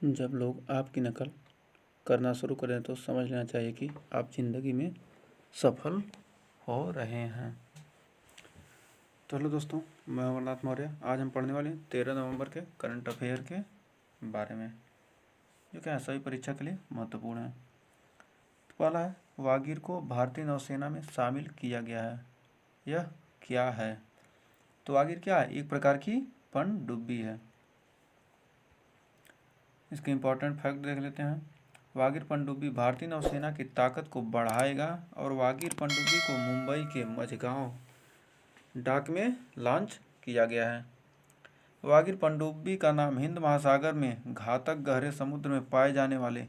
जब लोग आपकी नकल करना शुरू करें तो समझ लेना चाहिए कि आप ज़िंदगी में सफल हो रहे हैं। तो हेलो दोस्तों, मैं अमरनाथ मौर्य। आज हम पढ़ने वाले हैं 13 नवंबर के करंट अफेयर के बारे में, जो क्या है सभी परीक्षा के लिए महत्वपूर्ण है। तो पहला है, वागीर को भारतीय नौसेना में शामिल किया गया है। यह क्या है? तो वागीर क्या है? एक प्रकार की पनडुब्बी है। इसके इम्पोर्टेंट फैक्ट देख लेते हैं। वागीर पनडुब्बी भारतीय नौसेना की ताकत को बढ़ाएगा और वागीर पनडुब्बी को मुंबई के मझगांव डाक में लॉन्च किया गया है। वागीर पनडुब्बी का नाम हिंद महासागर में घातक गहरे समुद्र में पाए जाने वाले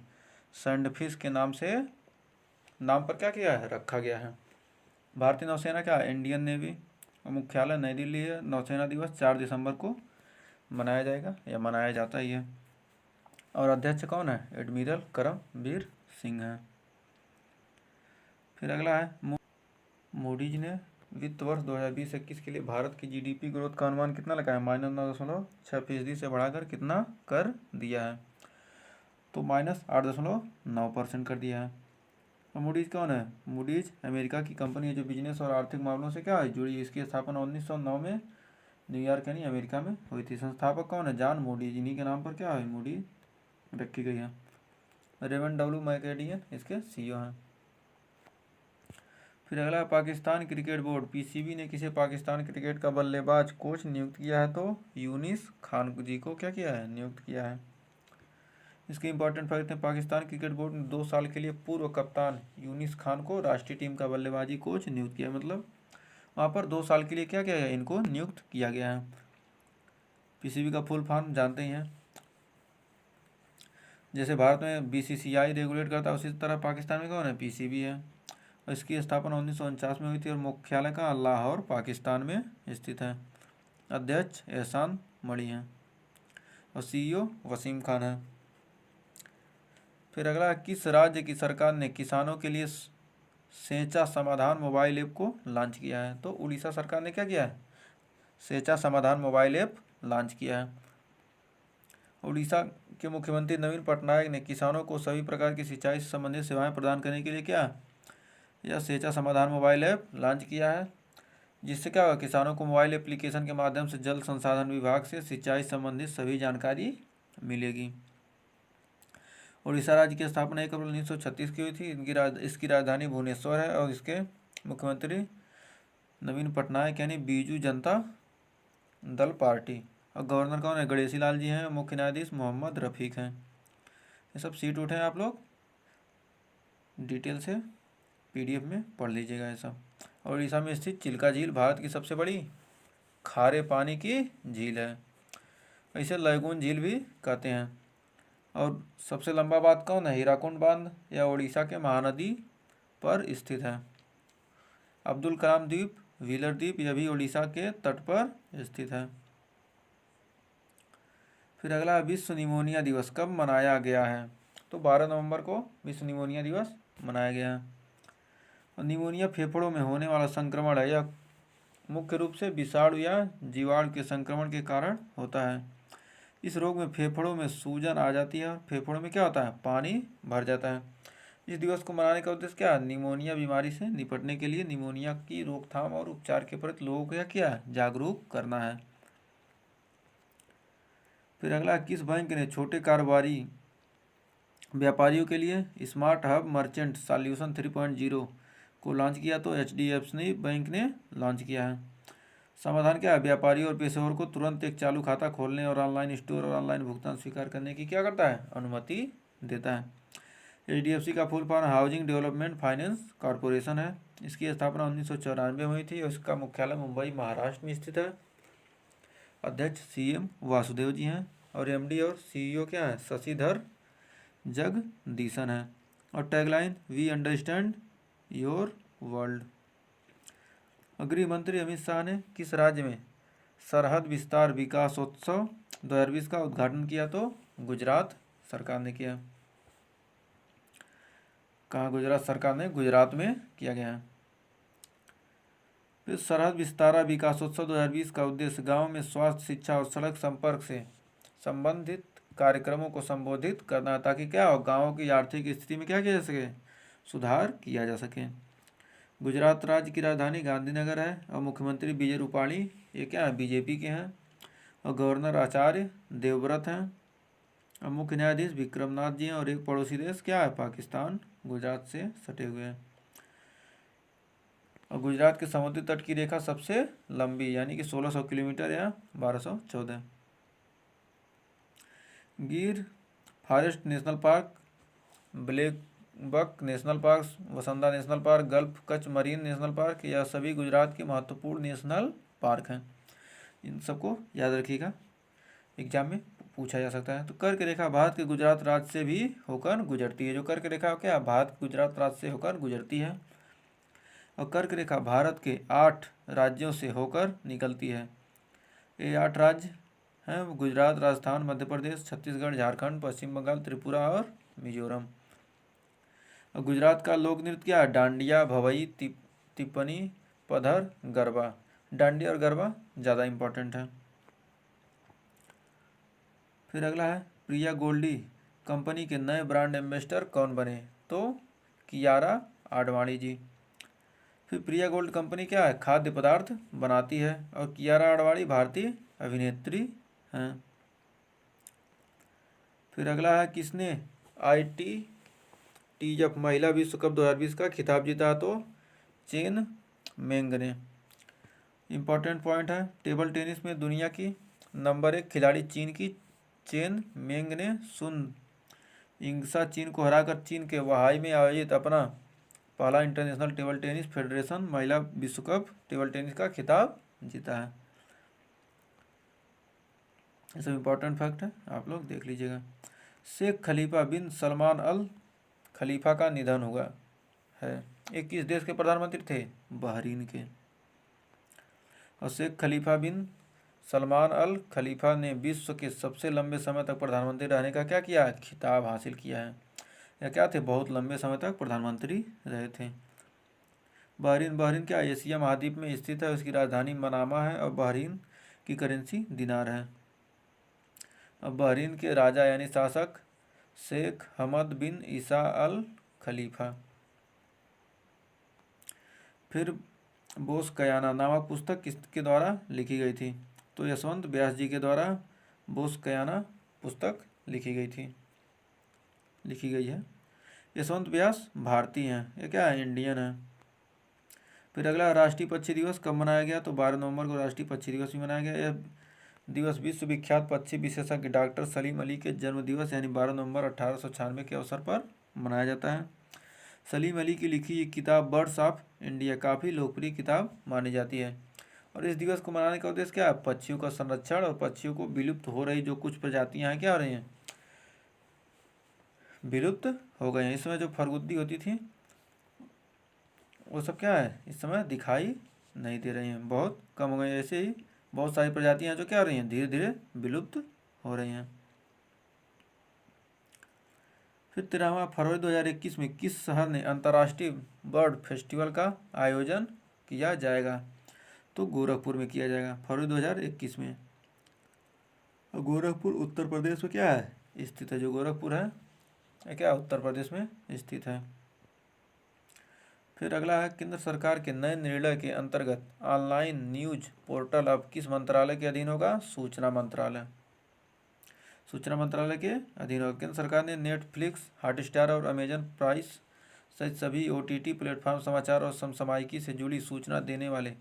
सैंडफिश के नाम पर क्या किया है, रखा गया है। भारतीय नौसेना क्या है? Indian navy. मुख्यालय नई दिल्ली है। नौसेना दिवस 4 दिसंबर को मनाया जाएगा या मनाया जाता ही है। और अध्यक्ष कौन है? एडमिरल करमबीर सिंह है। फिर अगला है, मूडीज ने वित्त वर्ष 2020-21 के लिए भारत की जीडीपी ग्रोथ का अनुमान कितना लगाया? -9.6% से बढ़ाकर कितना कर दिया है? तो -8.9% कर दिया है। और मूडीज कौन है? मूडीज अमेरिका की कंपनी है जो बिजनेस और आर्थिक मामलों से क्या है, जुड़ी। इसकी स्थापना 1909 में न्यूयॉर्क यानी अमेरिका में हुई थी। संस्थापक कौन है? John Moody's. इन्हीं के नाम पर क्या है, मूडी रखी गई है। रेमंड डब्ल्यू मैकेडियन इसके सीईओ हैं। फिर अगला, पाकिस्तान क्रिकेट बोर्ड पीसीबी ने किसे पाकिस्तान क्रिकेट का बल्लेबाज कोच नियुक्त किया है? तो यूनिस खान जी को क्या किया है, नियुक्त किया है। इसके इंपॉर्टेंट फैक्ट हैं, पाकिस्तान क्रिकेट बोर्ड ने 2 साल के लिए पूर्व कप्तान यूनिस खान को राष्ट्रीय टीम का बल्लेबाजी कोच नियुक्त किया। मतलब वहाँ पर 2 साल के लिए क्या किया गया, इनको नियुक्त किया गया है। पीसीबी का फुल फॉर्म जानते ही हैं। जैसे भारत में बीसीसीआई रेगुलेट करता है, उसी तरह पाकिस्तान में कौन है? पीसीबी है। और इसकी स्थापना 1949 में हुई थी और मुख्यालय का लाहौर पाकिस्तान में स्थित है। अध्यक्ष एहसान मणि हैं और सीईओ वसीम खान है। फिर अगला, किस राज्य की सरकार ने किसानों के लिए सेंचा समाधान मोबाइल ऐप को लॉन्च किया है? तो उड़ीसा सरकार ने क्या किया है, सेंचा समाधान मोबाइल ऐप लॉन्च किया है। उड़ीसा के मुख्यमंत्री नवीन पटनायक ने किसानों को सभी प्रकार की सिंचाई से संबंधित सेवाएं प्रदान करने के लिए क्या, यह सेंचा समाधान मोबाइल ऐप लॉन्च किया है। जिससे क्या होगा, किसानों को मोबाइल एप्लीकेशन के माध्यम से जल संसाधन विभाग से सिंचाई संबंधित सभी जानकारी मिलेगी। उड़ीसा राज्य की स्थापना 1 अप्रैल 1936 की हुई थी। इसकी राजधानी भुवनेश्वर है और इसके मुख्यमंत्री नवीन पटनायक यानी बीजू जनता दल पार्टी। और गवर्नर कौन है? गणेशी लाल जी हैं। मुख्य न्यायाधीश मोहम्मद रफ़ीक हैं। ये सब सीट उठे हैं, आप लोग डिटेल से पीडीएफ में पढ़ लीजिएगा ये सब। और उड़ीसा में स्थित चिल्का झील भारत की सबसे बड़ी खारे पानी की झील है। इसे लैगून झील भी कहते हैं। और सबसे लंबा बांध कौन है? हीराकुंड बांध, यह उड़ीसा के महानदी पर स्थित है। अब्दुल कलाम द्वीप, व्हीलर द्वीप, यह भी उड़ीसा के तट पर स्थित है। फिर अगला, विश्व निमोनिया दिवस कब मनाया गया है? तो 12 नवंबर को विश्व निमोनिया दिवस मनाया गया है। और निमोनिया फेफड़ों में होने वाला संक्रमण है। यह मुख्य रूप से विषाणु या जीवाणु के संक्रमण के कारण होता है। इस रोग में फेफड़ों में सूजन आ जाती है और फेफड़ों में क्या होता है, पानी भर जाता है। इस दिवस को मनाने का उद्देश्य क्या है? निमोनिया बीमारी से निपटने के लिए निमोनिया की रोकथाम और उपचार के प्रति लोगों को क्या जागरूक करना है। फिर अगला, किस बैंक ने छोटे कारोबारी व्यापारियों के लिए स्मार्ट हब मर्चेंट सॉल्यूशन 3.0 को लॉन्च किया? तो एचडीएफसी बैंक ने लॉन्च किया है। समाधान क्या है? व्यापारी और पेशेवर को तुरंत एक चालू खाता खोलने और ऑनलाइन स्टोर और ऑनलाइन भुगतान स्वीकार करने की क्या करता है, अनुमति देता है। एचडीएफसी का full form housing development finance corporation है। इसकी स्थापना 1994 में हुई थी और इसका मुख्यालय मुंबई महाराष्ट्र में स्थित है। अध्यक्ष सीएम वासुदेव जी हैं और एमडी और सीईओ क्या है, शशिधर जगदीशन है। और tagline, we understand your world. गृह मंत्री अमित शाह ने किस राज्य में सरहद विस्तार विकासोत्सव 2020 का उद्घाटन किया? तो गुजरात सरकार ने किया। कहाँ गुजरात सरकार ने? गुजरात में किया गया है। फिर सरहद विस्तारा विकासोत्सव 2020 का उद्देश्य गांव में स्वास्थ्य, शिक्षा और सड़क संपर्क से संबंधित कार्यक्रमों को संबोधित करना, ताकि क्या हो, गाँव की आर्थिक स्थिति में क्या किया जा सके, सुधार किया जा सके। गुजरात राज्य की राजधानी गांधीनगर है और मुख्यमंत्री विजय रूपाणी ये क्या है, बीजेपी के हैं, और गवर्नर आचार्य देवव्रत हैं, और मुख्य न्यायाधीश विक्रमनाथ जी हैं, और एक पड़ोसी देश क्या है, पाकिस्तान गुजरात से सटे हुए हैं। और गुजरात के समुद्री तट की रेखा सबसे लंबी यानी कि 1600 किलोमीटर या 1214। Gir forest national park, blackbuck national park, वसंदा national park, gulf Kutch marine national park, यह सभी गुजरात के महत्वपूर्ण नेशनल पार्क हैं। इन सबको याद रखिएगा, एग्जाम में पूछा जा सकता है। तो कर्क रेखा भारत के गुजरात राज्य से भी होकर गुजरती है। जो कर्क रेखा क्या, भारत गुजरात राज्य से होकर गुजरती है। और कर्क रेखा भारत के 8 राज्यों से होकर निकलती है। ये 8 राज्य हैं गुजरात, राजस्थान, मध्य प्रदेश, छत्तीसगढ़, झारखंड, पश्चिम बंगाल, त्रिपुरा और मिजोरम। और गुजरात का लोक नृत्य क्या है, डांडिया, भवई, तिप्पनी, पधर, गरबा। डांडिया और गरबा ज़्यादा इम्पोर्टेंट है। फिर अगला है प्रिया गोल्डी कंपनी के नए ब्रांड एम्बेसडर कौन बने, तो कियारा आडवाणी जी। फिर प्रिया गोल्ड कंपनी क्या है, खाद्य पदार्थ बनाती है, और कियारा आडवाणी भारतीय अभिनेत्री हैं। फिर अगला है किसने ITTF महिला विश्व कप 2020 का खिताब जीता, तो चेन मेंग ने। इम्पोर्टेंट पॉइंट है, टेबल टेनिस में दुनिया की नंबर 1 खिलाड़ी चीन की चेन मेंग ने सुन इंग्सा चीन को हराकर चीन के वहाई में आयोजित अपना पहला इंटरनेशनल टेबल टेनिस फेडरेशन महिला विश्व कप टेबल टेनिस का खिताब जीता है। ये सब इम्पोर्टेंट फैक्ट है, आप लोग देख लीजिएगा। शेख खलीफा बिन सलमान अल खलीफा का निधन हुआ है। ये किस देश के प्रधानमंत्री थे, बहरीन के। और शेख खलीफा बिन सलमान अल खलीफा ने विश्व के सबसे लंबे समय तक प्रधानमंत्री रहने का क्या किया, खिताब हासिल किया है। या क्या थे, बहुत लंबे समय तक प्रधानमंत्री रहे थे। बहरीन क्या एशिया महाद्वीप में स्थित है, उसकी राजधानी मनामा है, और बहरीन की करेंसी दिनार है। अब बहरीन के राजा यानी शासक शेख हमद बिन ईसा अल खलीफा। फिर बोस कयाना नामक पुस्तक किसके द्वारा लिखी गई थी, तो यशवंत व्यास जी के द्वारा बोस कयाना पुस्तक लिखी गई है। यशवंत व्यास भारतीय हैं, ये क्या है, इंडियन है। फिर अगला राष्ट्रीय पक्षी दिवस कब मनाया गया, तो 12 नवंबर को राष्ट्रीय पक्षी दिवस भी मनाया गया। यह दिवस विश्व विख्यात पक्षी विशेषज्ञ डॉक्टर सलीम अली के जन्म दिवस यानी 12 नवंबर 1896 के अवसर पर मनाया जाता है। सलीम अली की लिखी ये किताब बर्ड्स ऑफ इंडिया काफ़ी लोकप्रिय किताब मानी जाती है। और इस दिवस को मनाने का उद्देश्य क्या है, पक्षियों का संरक्षण और पक्षियों को विलुप्त हो रही जो कुछ प्रजातियां हैं क्या हो रही हैं, विलुप्त हो गए हैं। इस समय जो फरगुद्दी होती थी वो सब क्या है, इस समय दिखाई नहीं दे रही हैं, बहुत कम हो गई। ऐसे ही बहुत सारी प्रजातियां जो क्या हो रही हैं, धीरे धीरे विलुप्त हो रही हैं। फिर 13 फरवरी 2021 में किस शहर ने अंतर्राष्ट्रीय बर्ड फेस्टिवल का आयोजन किया जाएगा, तो गोरखपुर में किया जाएगा फरवरी 2021 में। और गोरखपुर उत्तर प्रदेश में क्या है स्थित है, जो गोरखपुर है क्या उत्तर प्रदेश में स्थित है। फिर अगला है केंद्र सरकार के नए निर्णय के अंतर्गत ऑनलाइन न्यूज पोर्टल अब किस मंत्रालय के अधीन होगा, सूचना मंत्रालय। सूचना मंत्रालय के अधीन होगा। केंद्र सरकार ने नेटफ्लिक्स, हॉटस्टार और अमेजन प्राइस सहित सभी OTT प्लेटफॉर्म समाचार और समसामयिकी से जुड़ी सूचना देने वाले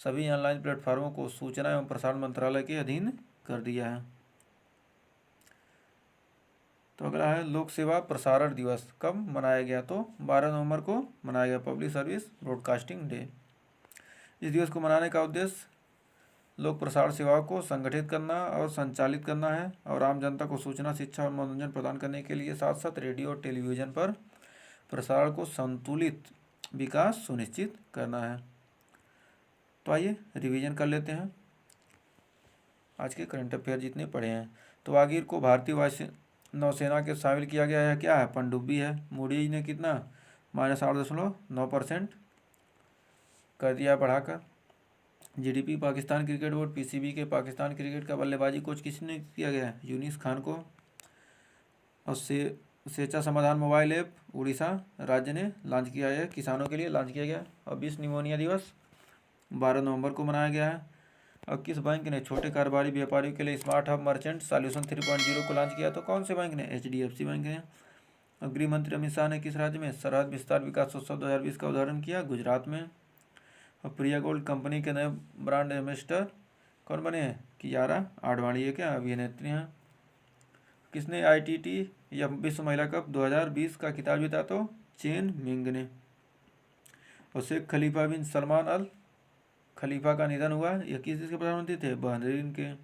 सभी ऑनलाइन प्लेटफॉर्मों को सूचना एवं प्रसारण मंत्रालय के अधीन कर दिया है। तो अगला है लोक सेवा प्रसारण दिवस कब मनाया गया, तो 12 नवंबर को मनाया गया, पब्लिक सर्विस ब्रॉडकास्टिंग डे। इस दिवस को मनाने का उद्देश्य लोक प्रसारण सेवाओं को संगठित करना और संचालित करना है, और आम जनता को सूचना, शिक्षा और मनोरंजन प्रदान करने के लिए साथ साथ रेडियो और टेलीविज़न पर प्रसारण को संतुलित विकास सुनिश्चित करना है। तो आइए रिवीजन कर लेते हैं आज के करंट अफेयर जितने पढ़े हैं। तो वागीर को भारतीय वायु नौसेना के शामिल किया गया है, क्या है, पनडुब्बी है। मूडीज ने कितना -8.9% कर दिया बढ़ाकर। GDP Pakistan cricket board PCB के पाकिस्तान क्रिकेट का बल्लेबाजी कोच किसने किया गया है, यूनिस खान को और सेचा समाधान मोबाइल ऐप उड़ीसा राज्य ने लॉन्च किया है, किसानों के लिए लॉन्च किया गया। और विश्व निमोनिया दिवस 12 नवंबर को मनाया गया है। और किस बैंक ने छोटे कारोबारी व्यापारियों के लिए स्मार्ट हब मर्चेंट सॉल्यूशन 3.0 को लॉन्च किया? तो कौन से बैंक ने? HDFC बैंक ने। और गृह मंत्री अमित शाह ने किस राज्य में सरहद विस्तार विकास उत्सव 2020 का उद्घाटन किया? गुजरात में। और प्रिया गोल्ड कंपनी के नए ब्रांड एम्बेसडर कौन बने हैं? कियारा आडवाणी है क्या, अभिनेत्री हैं। किसने ITT या विश्व महिला कप 2020 का खिताब जीता? तो चेन मिंग ने। और शेख खलीफा बिन सलमान अल खलीफा का निधन हुआ। यह किस देश के प्रधानमंत्री थे? बहरीन के।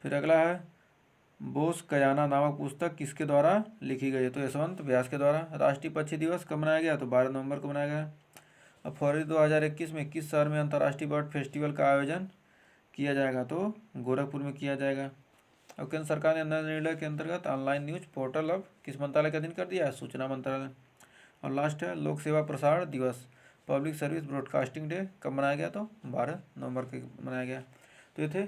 फिर अगला है बोस कयाना नामक पुस्तक किसके द्वारा लिखी गई है? तो यशवंत व्यास के द्वारा। राष्ट्रीय पक्षी दिवस कब मनाया गया? तो 12 नवंबर को मनाया गया। अब फरवरी 2021 में किस शहर में अंतर्राष्ट्रीय बर्ड फेस्टिवल का आयोजन किया जाएगा? तो गोरखपुर में किया जाएगा। और केंद्र सरकार ने नए निर्णय के अंतर्गत ऑनलाइन न्यूज पोर्टल अब किस मंत्रालय का अधीन कर दिया है? सूचना मंत्रालय। और लास्ट है लोक सेवा प्रसारण दिवस पब्लिक सर्विस ब्रॉडकास्टिंग डे कब मनाया गया? तो 12 नवंबर को मनाया गया। तो ये थे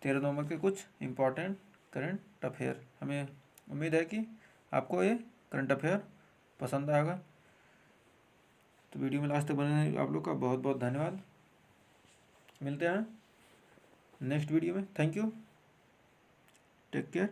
13 नवंबर के कुछ इंपॉर्टेंट करंट अफेयर। हमें उम्मीद है कि आपको ये करंट अफेयर पसंद आएगा। तो वीडियो में लास्ट तक बने आप लोग का बहुत बहुत धन्यवाद। मिलते हैं नेक्स्ट वीडियो में। Thank you, take care.